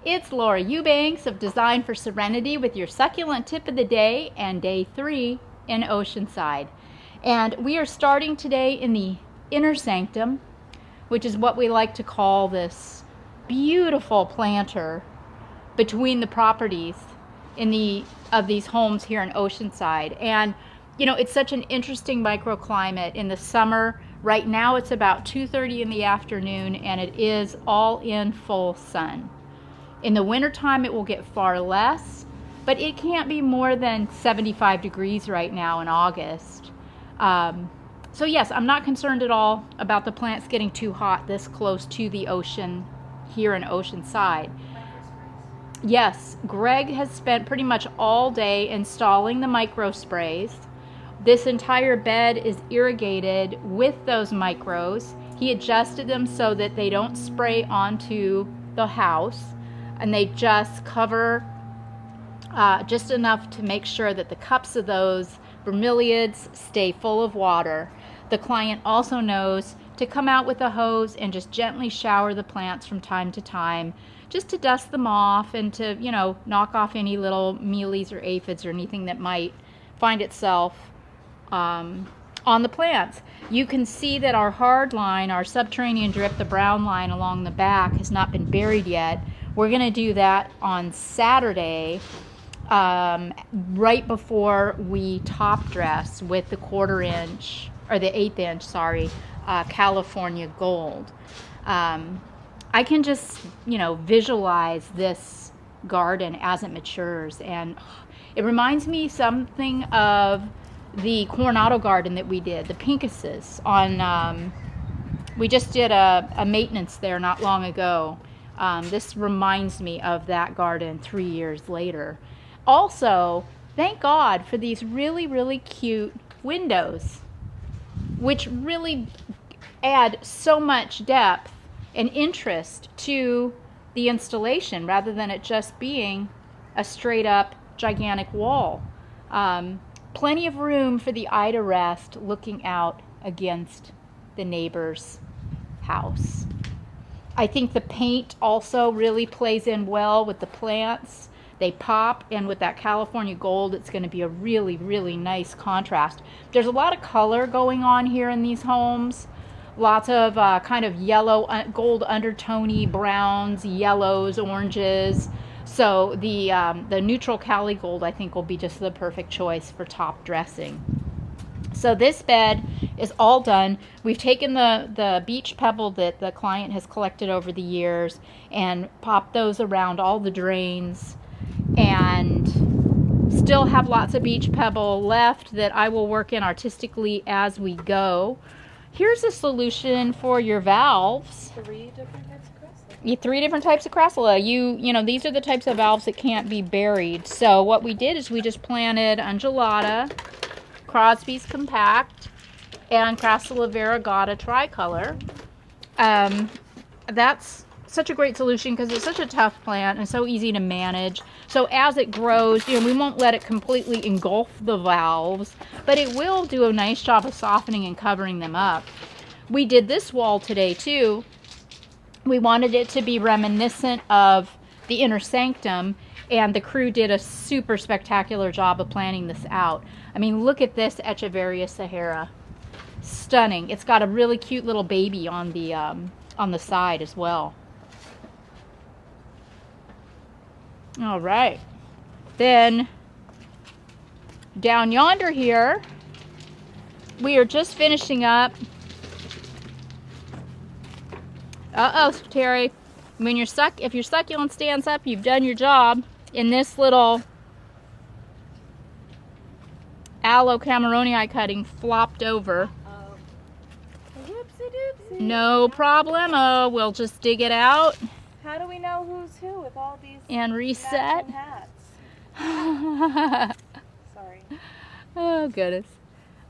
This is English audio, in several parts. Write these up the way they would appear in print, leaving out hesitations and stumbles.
It's Laura Eubanks of Design for Serenity with your succulent tip of the day and day 3 in Oceanside. And we are starting today in the inner sanctum, which is what we like to call this beautiful planter between the properties of these homes here in Oceanside. And you know, it's such an interesting microclimate. In the summer, right now it's about 2:30 in the afternoon and it is all in full sun. In the wintertime, it will get far less, but it can't be more than 75 degrees right now in August. So yes, I'm not concerned at all about the plants getting too hot this close to the ocean here in Oceanside. Yes, Greg has spent pretty much all day installing the micro sprays. This entire bed is irrigated with those micros. He adjusted them so that they don't spray onto the house, and they just cover just enough to make sure that the cups of those bromeliads stay full of water. The client also knows to come out with a hose and just gently shower the plants from time to time, just to dust them off and to, you know, knock off any little mealies or aphids or anything that might find itself on the plants. You can see that our hard line, our subterranean drip, the brown line along the back, has not been buried yet. We're going to do that on Saturday, right before we top dress with the 1/4 inch, or the 1/8 inch, sorry, California Gold. I can just, you know, visualize this garden as it matures, and it reminds me something of the Coronado garden that we did, the Pinkuses, on, we just did a maintenance there not long ago. This reminds me of that garden 3 years later. Also, thank God for these really, really cute windows, which really add so much depth and interest to the installation rather than it just being a straight up gigantic wall. Plenty of room for the eye to rest looking out against the neighbor's house. I think the paint also really plays in well with the plants. They pop, and with that California Gold, it's going to be a really, really nice contrast. There's a lot of color going on here in these homes. Lots of kind of yellow, gold undertone-y browns, yellows, oranges. So the neutral Cali Gold, I think, will be just the perfect choice for top dressing. So this bed is all done. We've taken the beach pebble that the client has collected over the years and popped those around all the drains, and still have lots of beach pebble left that I will work in artistically as we go. Here's a solution for your valves. 3 different types of crassula. 3 different types of crassula. You know, these are the types of valves that can't be buried. So what we did is we just planted undulata, Crosby's compact, and Crassula variegata tricolor. That's such a great solution because it's such a tough plant and so easy to manage. So as it grows, you know, we won't let it completely engulf the valves, but it will do a nice job of softening and covering them up. We did this wall today too. We wanted it to be reminiscent of the inner sanctum, and the crew did a super spectacular job of planning this out. I mean, look at this Echeveria Sahara. Stunning. It's got a really cute little baby on the side as well. All right. Then down yonder here, we are just finishing up. Uh-oh, Terry. When if your succulent stands up, you've done your job. In this little aloe cameronii cutting flopped over. Whoopsie doopsie. No problemo. We'll just dig it out. How do we know who's who with all these and reset. hats? Sorry. Oh, goodness.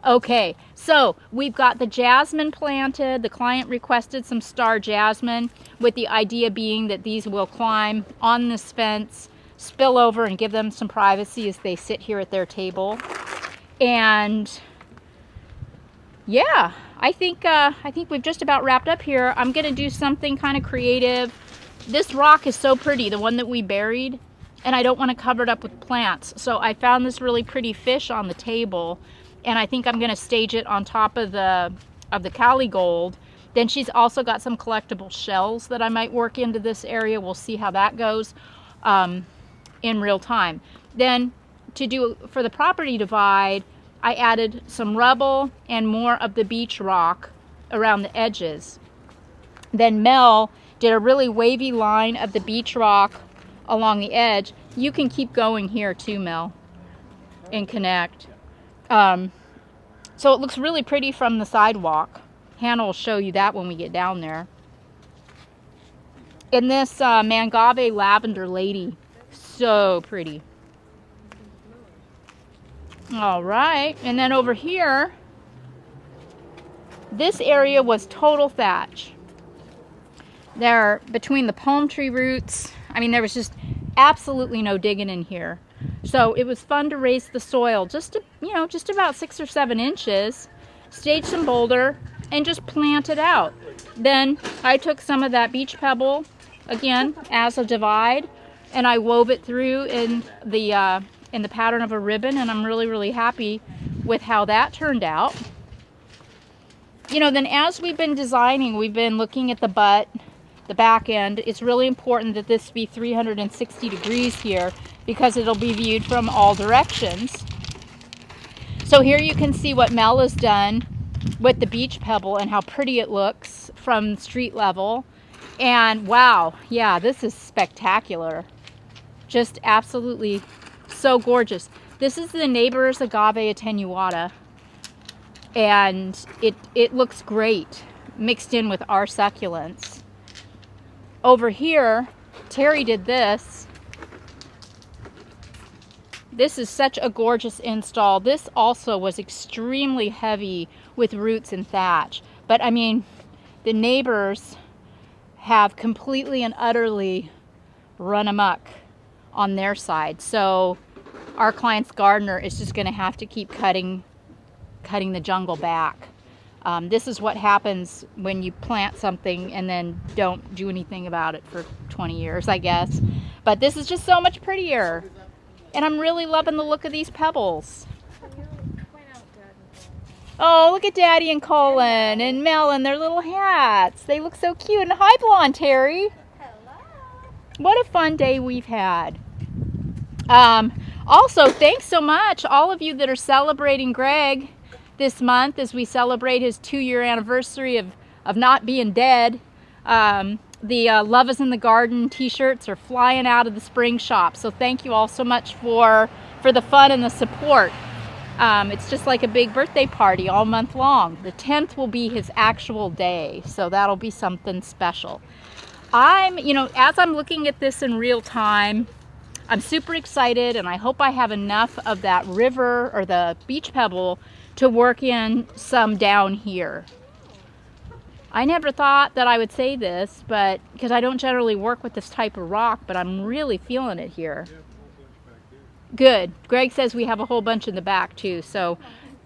Okay, so we've got the jasmine planted. The client requested some star jasmine, with the idea being that these will climb on this fence, spill over, and give them some privacy as they sit here at their table. And yeah, I think we've just about wrapped up here. I'm going to do something kind of creative This rock is so pretty, the one that we buried, and I don't want to cover it up with plants. So I found this really pretty fish on the table, and I think I'm going to stage it on top of the Cali Gold. Then she's also got some collectible shells that I might work into this area. We'll see how that goes in real time. Then to do for the property divide, I added some rubble and more of the beach rock around the edges. Then Mel did a really wavy line of the beach rock along the edge. You can keep going here too, Mel, and connect. So it looks really pretty from the sidewalk. Hannah will show you that when we get down there. And this Mangave lavender lady, so pretty. All right, and then over here, this area was total thatch. There, between the palm tree roots, I mean, there was just absolutely no digging in here. So it was fun to raise the soil just about 6 or 7 inches, stage some boulder, and just plant it out. Then I took some of that beach pebble, again, as a divide, and I wove it through in the pattern of a ribbon, and I'm really, really happy with how that turned out. You know, then as we've been designing, we've been looking at the butt, the back end. It's really important that this be 360 degrees here because it'll be viewed from all directions. So here you can see what Mel has done with the beach pebble and how pretty it looks from street level. And wow, yeah, this is spectacular. Just absolutely so gorgeous. This is the neighbor's agave attenuata, and it looks great mixed in with our succulents. Over here, Terry did this. This is such a gorgeous install. This also was extremely heavy with roots and thatch. But I mean, the neighbors have completely and utterly run amok on their side. So our client's gardener is just gonna have to keep cutting the jungle back. This is what happens when you plant something and then don't do anything about it for 20 years, I guess. But this is just so much prettier. And I'm really loving the look of these pebbles. Oh, look at Daddy and Colin and Mel in their little hats. They look so cute. And hi, Blonde Terry. Hello. What a fun day we've had. Also, thanks so much, all of you that are celebrating Greg this month as we celebrate his 2-year anniversary of not being dead. The Love is in the Garden t-shirts are flying out of the spring shop. So thank you all so much for the fun and the support. It's just like a big birthday party all month long. The 10th will be his actual day, so that'll be something special. As I'm looking at this in real time, I'm super excited, and I hope I have enough of that river or the beach pebble to work in some down here. I never thought that I would say this, but because I don't generally work with this type of rock, but I'm really feeling it here. Good. Greg says we have a whole bunch in the back too, so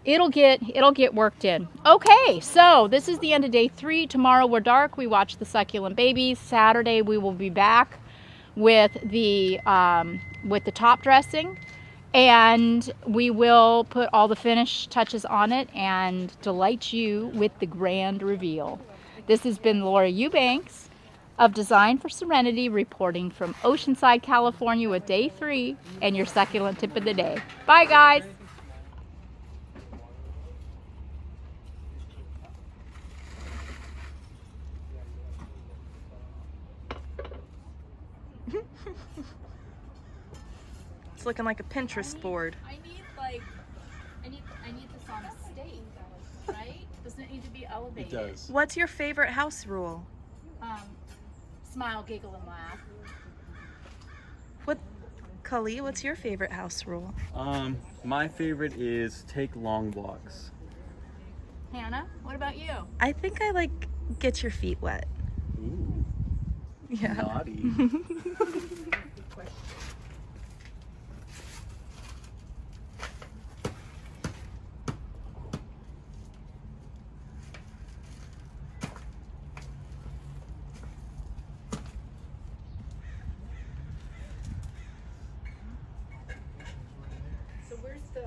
it'll get worked in. Okay, so this is the end of day 3. Tomorrow we're dark. We watch the succulent babies. Saturday we will be back with the top dressing, and we will put all the finish touches on it and delight you with the grand reveal. This has been Laura Eubanks of Design for Serenity, reporting from Oceanside, California with day 3 and your succulent tip of the day. Bye, guys. It's looking like a Pinterest board. I need this on a stake, right? Doesn't it need to be elevated? It does. What's your favorite house rule? Smile, giggle, and laugh. Kali, what's your favorite house rule? My favorite is take long walks. Hannah, what about you? I think I like get your feet wet. Ooh, Yeah. naughty. Where's the